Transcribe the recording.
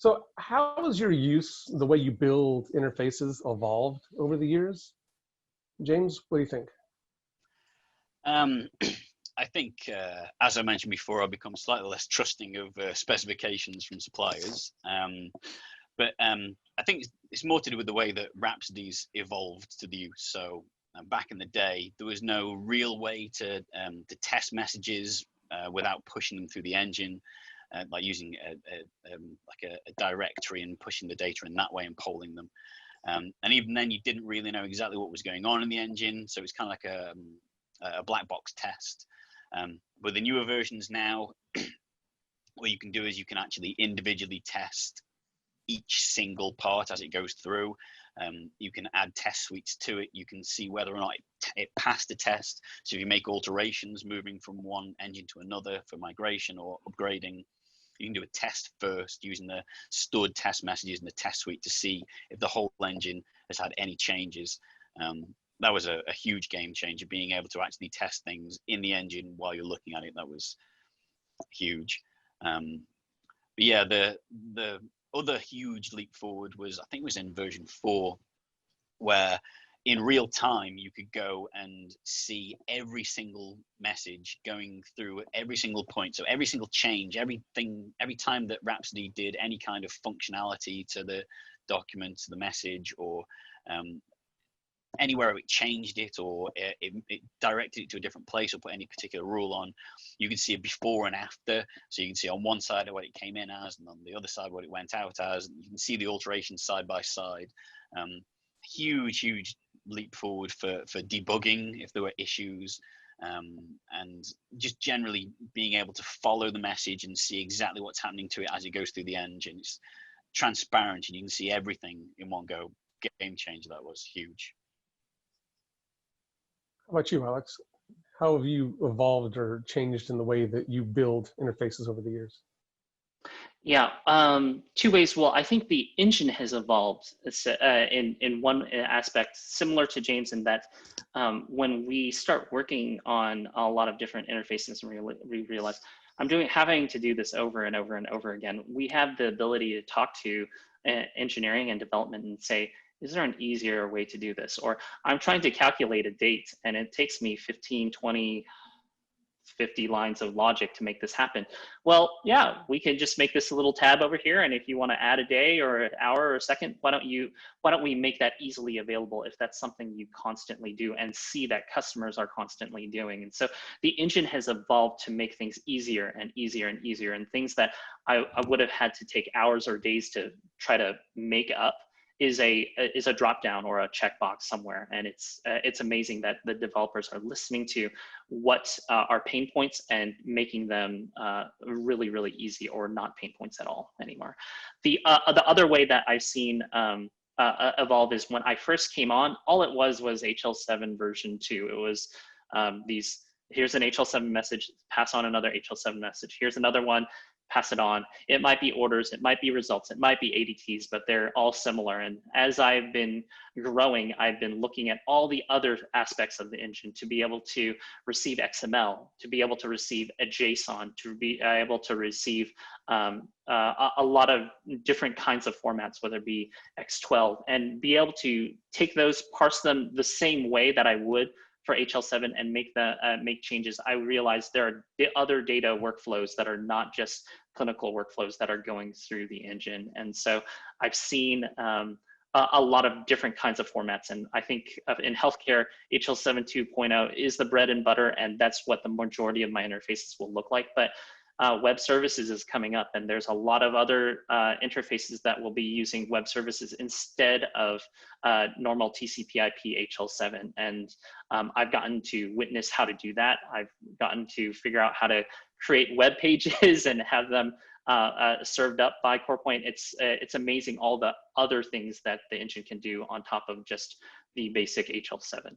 So how has your use, the way you build interfaces, evolved over the years? James, what do you think? Um, I think, as I mentioned before, I've become slightly less trusting of specifications from suppliers. But I think it's more to do with the way that Rhapsody's evolved to the use. So back in the day, there was no real way to test messages without pushing them through the engine, like using a directory and pushing the data in that way and polling them. And even then, you didn't really know exactly what was going on in the engine. So it's kind of like a black box test. With the newer versions now, what you can do is you can actually individually test each single part as it goes through. You can add test suites to it. You can see whether or not it passed the test. So if you make alterations moving from one engine to another for migration or upgrading, you can do a test first using the stored test messages in the test suite to see if the whole engine has had any changes. That was a huge game changer, being able to actually test things in the engine while you're looking at it. That was huge. But yeah, the other huge leap forward was, I think it was in version 4, where in real time you could go and see every single message going through every single point. So every single change, everything, every time that Rhapsody did any kind of functionality to the document, to the message, or anywhere it changed it, or it directed it to a different place or put any particular rule on, you can see a before and after. So you can see on one side what it came in as, and on the other side what it went out as, and you can see the alterations side by side. Huge leap forward for debugging if there were issues, and just generally being able to follow the message and see exactly what's happening to it as it goes through the engine. It's transparent and you can see everything in one go. Game changer. That was huge. How about you, Alex? How have you evolved or changed in the way that you build interfaces over the years? Yeah, two ways. Well, I think the engine has evolved in one aspect, similar to James, in that when we start working on a lot of different interfaces, and we realize having to do this over and over and over again, we have the ability to talk to engineering and development and say, is there an easier way to do this? Or I'm trying to calculate a date and it takes me 15, 20, 50 lines of logic to make this happen. Well, yeah, we can just make this a little tab over here. And if you want to add a day or an hour or a second, why don't we make that easily available if that's something you constantly do and see that customers are constantly doing. And so the engine has evolved to make things easier and easier and easier, and things that I would have had to take hours or days to try to make up is a drop down or a checkbox somewhere. And it's amazing that the developers are listening to what are pain points and making them really, really easy, or not pain points at all anymore. The other way that I've seen evolve is when I first came on, all it was HL7 version 2. It was here's an HL7 message, pass on another HL7 message. Here's another one, pass it on. It might be orders, it might be results, it might be ADTs, but they're all similar. And as I've been growing, I've been looking at all the other aspects of the engine to be able to receive XML, to be able to receive a JSON, to be able to receive a lot of different kinds of formats, whether it be X12, and be able to take those, parse them the same way that I would for HL7 and make changes. I realized there are other data workflows that are not just clinical workflows that are going through the engine. And so I've seen a lot of different kinds of formats. And I think in healthcare, HL7 2.0 is the bread and butter, and that's what the majority of my interfaces will look like. But web services is coming up, and there's a lot of other interfaces that will be using web services instead of normal TCP/IP HL7. And I've gotten to witness how to do that. I've gotten to figure out how to create web pages and have them served up by Corepoint. It's amazing all the other things that the engine can do on top of just the basic HL7.